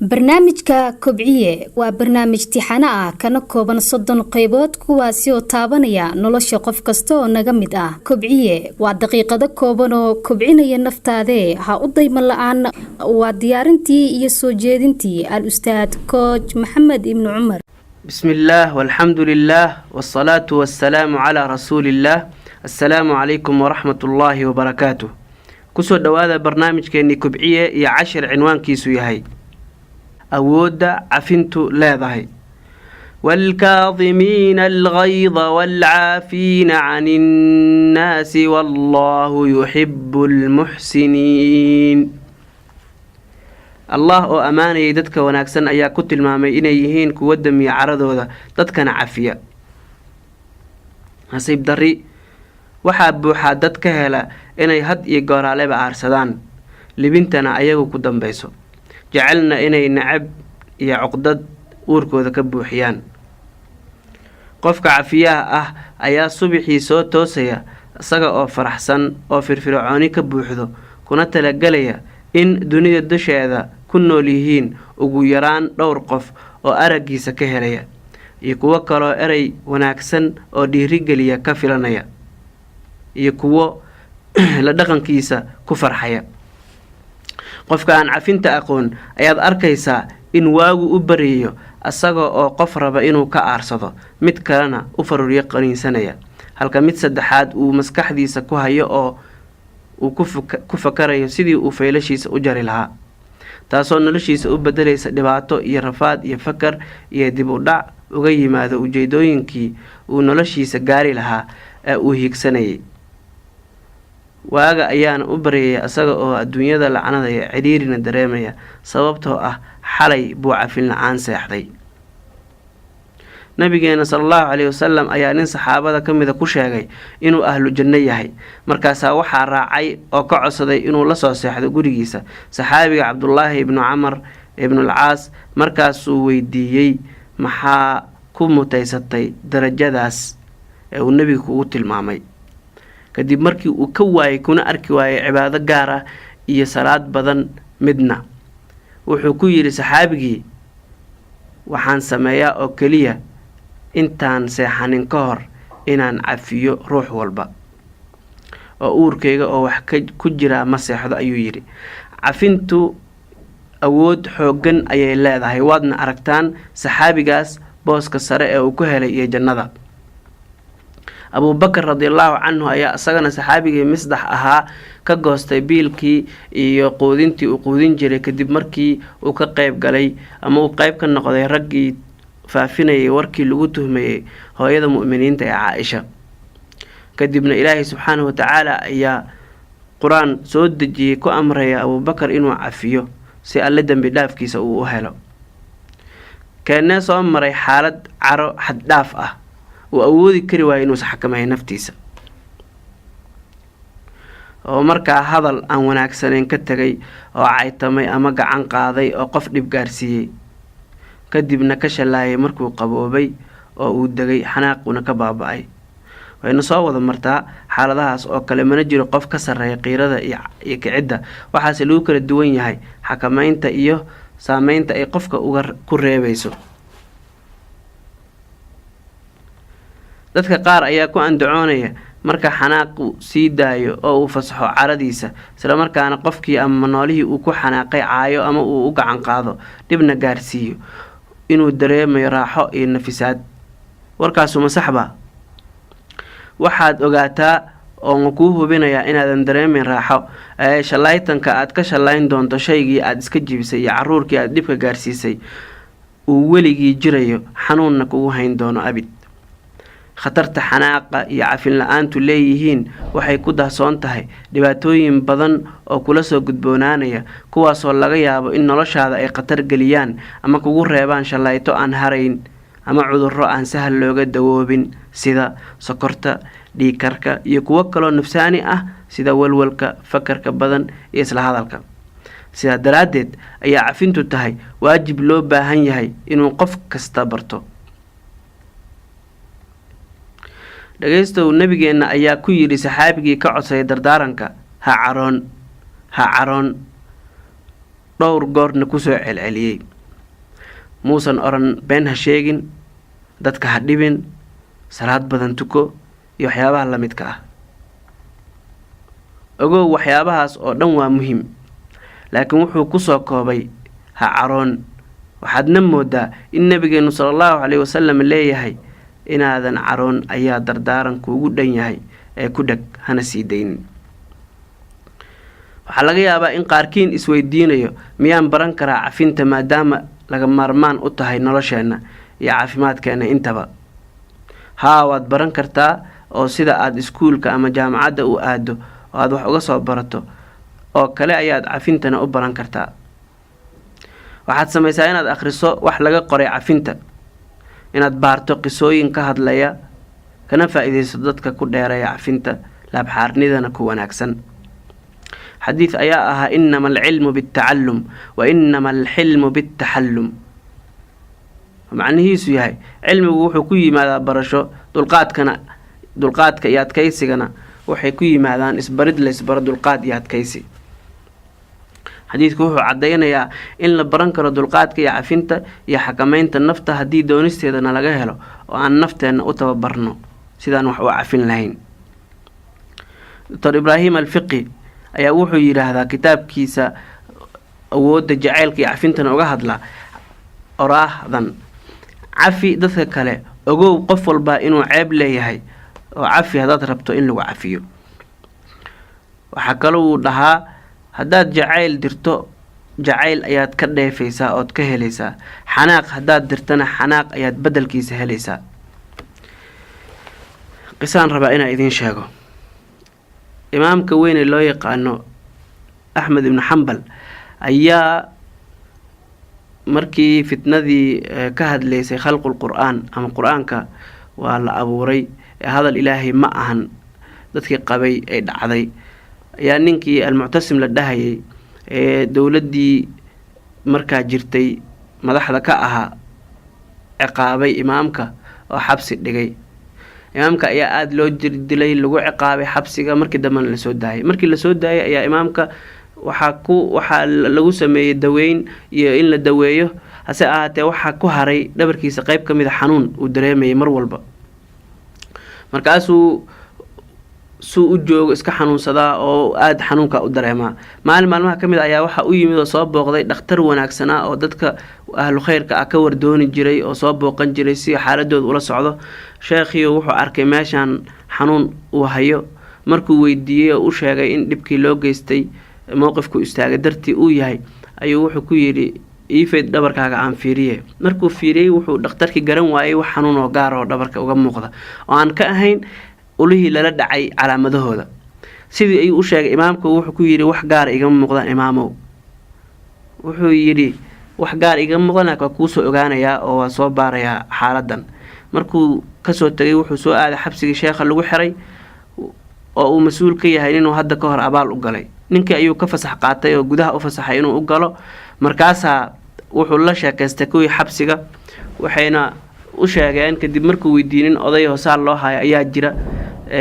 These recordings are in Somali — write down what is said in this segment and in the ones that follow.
barnaamijka kobciye waa barnaamij tixano ah kana kooban 30 qaybood kuwaasi oo taabanaya nolosha qof kasta oo naga mid ah. Kobciye waa daqiiqado kooban oo kobcinaya naftaada ha u daymo la'aan. waa diyaarintii iyo soo jeedintii al-ustaad coach Maxamed ibn Umar. بسم الله والحمد لله والصلاة والسلام على رسول الله. السلام عليكم ورحمة الله وبركاته. كسو دوادا برنامج كيني كبعية يا 10 عنوان كيسو يهي أود عفنتو لا ضهي والكاظمين الغيظ والعافين عن الناس والله يحب المحسنين. الله oo amaanay dadka wanaagsan ayaa ku tilmaamay inay yihiin kuwa damiya caradooda dadkana cafiya. nasiib dari waxa buuxa dadka hela inay had iyo gooraaleba aarsadaan libintana ayagu ku dambayso jecelna inay nacab iyo cuqdad uurkooda ka buuxiyaan. qofka cafiyaha ah ayaa subaxii soo toosaya isaga oo faraxsan oo firfircooni ka buuxdo kuna talagalaya in dunida dusheeda ku nool yihiin ugu yaraan dhowr qof oo aragiisa ka helaya iyo kuwa kale eray wanaagsan oo dhiirigeliya ka filanaya iyo kuwa la dhaqankiisa ku farxaya. qofka aan cafinta aqoon ayaad arkaysaa in waagu u bariyo asaga oo qof raba inuu ka aarsado mid kalena u faruriyo qaniinsanaya halka mid saddexaad uu maskaxdiisa ku hayo oo uu ku fakarayo sidii uu faylashiisa u jari lahaa taasoo noloshiisa u bedelaysa dhibaato iyo rafaad iyo fakar iyo dib u dhac uga yimaado ujeedooyinkii uu noloshiisa gaari lahaa ee uu hiigsanayay. waaga ayaana u baryaya asaga oo adduunyada lacanadaya ciriirina dareemaya sababtoo ah xalay buu cafin la'aan seexday. nabigeena sallallahu alayhi wasallam ayaa nin saxaabada kamida ku sheegay inuu ahlu janno yahay markaas waxaa raacay oo ka codsaday inuu la soo seexdo gurigiisa saxaabiga Cabdullah ibn Umar ibn al-Aas markaas uu weydiiyay maxaa ku mutaysatay darajadaas ee uu nabigu ugu tilmaamay. kadib markii uu ka waayay kuna arki waayay cibaado gaar ah iyo salaad badan midna wuxuu ku yiri saxaabigii waxaan sameeyaa oo kaliya intaan seexanin ka hor inaan cafiyo ruux walba oo uurkayga oo wax ku jira ma seexdo ayuu yiri. cafintu awood xoogan ayay leedahay waadna aragtaan saxaabigaas booska sare ee uu ku helay iyo jannada. Abu Bakr radiyallahu anhu ayaa asagana saxaabigii misdax ahaa ka goostay biilkii iyo quudintii uu quudin jiray kadib markii uu ka qayb galay ama uu qayb ka noqday raggii faafinayay warkii lagu tuhmayay hooyada mu'miniinta ee Aisha. kadibna Ilaahay subhanahu wa ta'ala ayaa Quraan soo dejiyay ku amraya Abu Bakr inuu cafiyo si alle dambi dhaafkiisa uu u helo. kana soo maray xaalad caro xad dhaaf ah oo awoodi kari waayay inuu xakameeyo naftiisa oo markaa hadal aan wanaagsaneyn ka tagay oo caytamay ama gacan qaaday oo qof dhib gaarsiiyay kadibna ka shalaayay markuu qaboobay oo uu dagay xanaaquna ka baaba'ay. wayna soo wada martaa xaaladahaas oo kale mana jiro qof ka sareeya qiirada iyo kicidda waxaase lagu kala duwan yahay xakameynta iyo saameynta ay qofka ku reebayso. dadka qaar ayaa ku andacoonaya marka xanaaqu sii daayo oo uu fasaxo caradiisa isla markaana qofkii ama noolihii uu ku xanaaqay caayo ama uu u gacan qaado dibna gaarsiiyo inuu dareemayo raaxo iyo nafisaad. warkaas ma saxba waxaad ogaataa oo ku hubinaya inaadan dareemin raaxo shalaytanka aad ka shalayn doonto shaygii aad iska jibisay iyo caruurkii aad dibka gaarsiisay uu weligii jirayo xanuunna kugu hayn doono abid. khatarta xanaaqa iyo cafin la'aantu leeyihiin waxay ku dahsoon tahay dhibaatooyin badan oo kula soo gudboonaanaya kuwaas oo laga yaabo in noloshaada ay khatar geliyaan ama kugu reebaan shalayto aan harayn ama cudurro aan sahal looga dawoobin sida sokorta dhiig karka iyo kuwa kale nafsaani ah sida walwalka fakarka badan iyo isla hadalka. sida daraadeed ayaa cafintu tahay waajib loo baahan yahay inuu qof kasta barto. dhageysto nabigeena ayaa ku yiri saxaabigii ka codsaday dardaaranka ha caroon dhowr goorna kusoo celceliyey. muusan oran been ha sheegin, dadka ha dhibin, salaad badan tuko iyo waxyaabaha la midka ah. ogow waxyaabahaas oo dhan waa muhiim, laakiin wuxuu kusoo koobay ha caroon. waxaadna moodaa in nabigeenu sallallahu calayhi wasallam leeyahay inaadan caroon ayaa dardaaran kuugu dhan yahay ee ku dheg hana sii daynin. waxaa laga yaabaa in qaarkiin isweydiinayo miyaan baran karaa cafinta maadaama laga maarmaan u tahay nolosheenna iyo caafimaadkeena intaba. haa, waad baran kartaa oo sida aad iskuulka ama jaamacadda u aado oo aad wax uga soo barato oo kale ayaad cafintana u baran kartaa. waxaad samaysaa inaad akhriso wax laga qoray cafinta, inaad baarto qisooyin ka hadlaya, kana faa'iidayso dadka ku dheereeya cafinta, laabxaarnidana ku wanaagsan. xadiid ayaa ahaa inama alcilmu biاtacallum wa inama alxilmu biاtaxallum. macnihiisu yahay cilmigu wuxuu ku yimaadaa barasho, dulqaadka iyo adkaysigana waxay ku yimaadaan isbarid laysbaro dulqaad iyo adkaysi. xadiidku wuxuu caddaynayaa in la baran karo dulqaadka iyo cafinta iyo xakameynta nafta haddii doonisteedana laga helo oo aan nafteenna u tababarno sidaan wax u cafin lahayn. Dr. Ibraahim Alfiqi ayaa wuxuu yidhaahdaa kitaabkiisa awoodda jacaylka iyo cafintana uga hadla oraahdan: cafi dadka kale, ogow qof walba inuu ceeb leeyahay, oo cafi haddaad rabto in lagu cafiyo. waxaa kaloo uu dhahaa haddaad jacayl dirto, jacayl ayaad ka dheefaysaa ood ka helaysaa. xanaaq haddaad dirtana xanaaq ayaad beddelkiisa helaysaa. qisaan rabaa inaan idiin sheego. imaamka weyne loo yaqaano Axmed ibnu Xambal ayaa markii fitnadii ka hadlaysay khalqul qur'aan ama qur-aanka waa la abuuray hadal ilaahay ma ahan dadkii qabay ay dhacday, ayaa ninkii almuctasim la dhahayay ee dowladdii markaa jirtay madaxda ka ahaa ciqaabay imaamka oo xabsi dhigay. imaamka ayaa aada loo jirdilay, lagu ciqaabay xabsiga, markii dambena lasoo daayay. markii lasoo daayay ayaa imaamka waxaa lagu sameeyey daweyn iyo in la daweeyo, hase ahaatee waxaa ku haray dhabarkiisa qayb ka mid a xanuun uu dareemayay mar walba. markaasuu suu u joogo iska xanuunsadaa oo aada xanuunka u dareemaa. maalmaha ka mid a ayaa waxaa u yimid oo soo booqday dhakhtar wanaagsanaa oo dadka ahlu khayrka ah ka wardooni jiray oo soo booqan jiray si xaaladooda ula socdo. sheekhiyo wuxuu arkay meeshaan xanuun uu hayo, markuu weydiiyey oo u sheegay in dhibkii loo geystay mowqifku istaagay dartii uu yahay, ayuu wuxuu ku yidhi iifayd dhabarkaaga aan fiiriye. markuu fiiriyey wuxuu dhakhtarkii garan waayay wax xanuun oo gaar oo dhabarka uga muuqda oo aan ka ahayn ulihii lala dhacay calaamadahooda. sidii ayuu u sheegay imaamku, wuxuu ku yidhi wax gaara igama muuqdaan imaamow. wuxuu yidhi wax gaar igama muuqdaan, waa kuusoo ogaanayaa oo waa soo baarayaa xaaladan. markuu kasoo tegay wuxuu soo aaday xabsigii sheekha lagu xiray oo uu mas-uul ka yahay inuu hadda ka hor abaal u galay. ninkii ayuu ka fasax qaatay oo gudaha u fasaxay inuu u galo. markaasaa wuxuu la sheekaystay kuwii xabsiga, waxayna u sheegeen kadib markuu weydiinin oday hoosaal loo hayo ayaa jira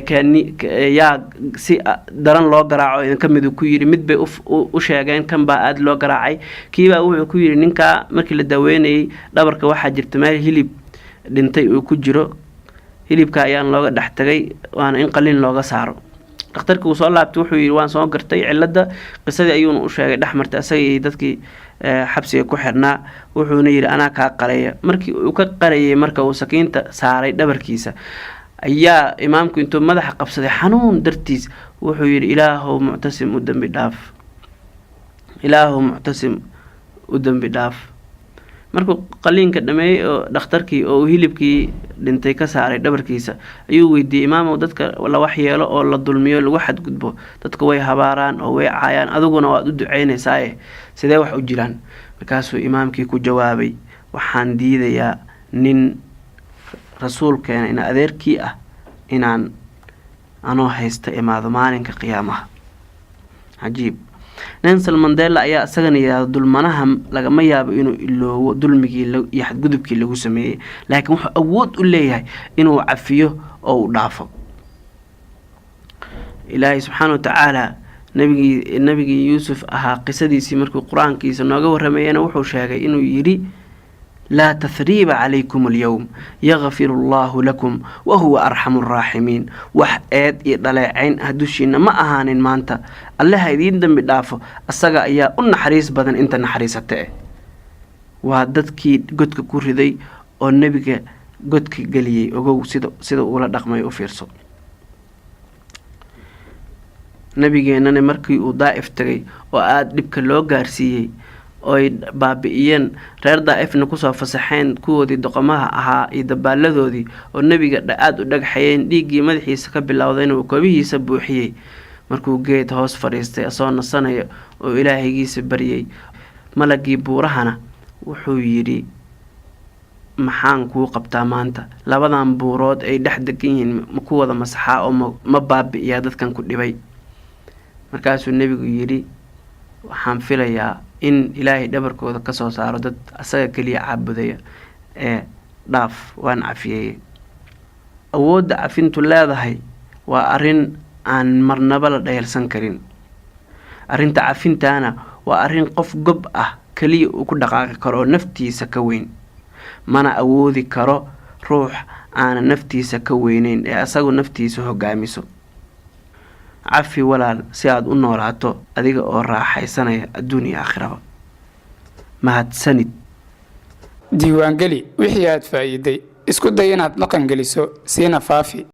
yaa si daran loo garaaco idinka miduu ku yidhi. mid bay u sheegeen kan baa aada loo garaacay. kiibaa wuxuu ku yidhi ninkaa markii la daweynayay dhabarka waxaa jirta meel hilib dhintay uu ku jiro, hilibka ayaan looga dhex tagay, waana in qalin looga saaro. dhakhtarkii uu soo laabtay wuxuu yidhi waan soo gartay cilladda, qisadii ayuuna u sheegay dhexmartay asaga iyo dadkii xabsiga ku xirnaa. wuxuuna yidhi anaa kaa qaraya. markii uu ka qarayay marka uu sakiinta saaray dhabarkiisa ayaa imaamku intuu madaxa qabsaday xanuun dartiis wuxuu yidhi ilaahow muctasim u dembi dhaaf, ilaahow muctasim u dembi dhaaf. markuu qaliinka dhameeyey oo dhakhtarkii oo uu hilibkii dhintay ka saaray dhabarkiisa ayuu weydiiyey imaamow dadka la waxyeelo oo la dulmiyo lagu xadgudbo dadka way habaaraan oo way caayaan, adiguna waad u duceynaysaaye sidee wax u jiraan? markaasuu imaamkii ku jawaabay waxaan diidayaa nin rasuulkeena in adeerkii ah inaan anoo haysta imaado maalinka qiyaamaha. cajiib. Nelson Mandela ayaa isagana yiraahdo dulmanaha lagama yaabo inuu iloobo dulmigii iyo xadgudubkii lagu sameeyay, laakiin wuxuu awood u leeyahay inuu cafiyo oo u dhaafo. ilaahay subxaanahu wa tacaala nabigii yuusuf ahaa qisadiisii markuu qur-aankiisa nooga warramayana wuxuu sheegay inuu yidhi laa tahriiba calaykum alyowm yakfiru allaahu lakum wahuwa arxamu araaximiin. wax eed iyo dhaleecayn ah dushiina ma ahaanin maanta, alle ha idiin dembi dhaafo, asaga ayaa u naxariis badan inta naxariisate. waa dadkii godka ku riday oo nebiga godka geliyey. ogow sida uula dhaqmay u fiirso. nabigeennana markii uu daa'if tagay oo aada dhibka loo gaarsiiyey ooy baabi'iyeen reer daa'ifna kusoo fasaxeen kuwoodii doqomaha ahaa iyo dabaaladoodii oo nebiga aada u dhagxayeen, dhiiggii madaxiisa ka bilowdayna uu koobihiisa buuxiyey. markuu geed hoos fadhiistay asoo nasanayo oo ilaahaygiisa baryay, malagii buurahana wuxuu yidhi maxaan kuu qabtaa maanta? labadan buurood ay dhex degan yihiin ma ku wada masaxaa oo ma baabi'iyaa dadkan ku dhibay? markaasuu nebigu yidhi waxaan filayaa in ilaahay dhabarkooda ka soo saaro dad asaga keliya caabudaya, ee dhaaf waan cafiyey. awoodda cafintu leedahay waa arrin aan marnaba la dhayalsan karin. arrinta cafintaana waa arrin qof gob ah keliya uu ku dhaqaaqi karo oo naftiisa ka weyn, mana awoodi karo ruux aana naftiisa ka weyneyn ee asagu naftiisa hogaamiso. cafi walaal si aad u noolaato adiga oo raaxaysanaya adduun iyo aakhiraba. mahadsanid. diiwaangeli wixii aad faa'iiday, isku day inaad dhaqan geliso siina faafi.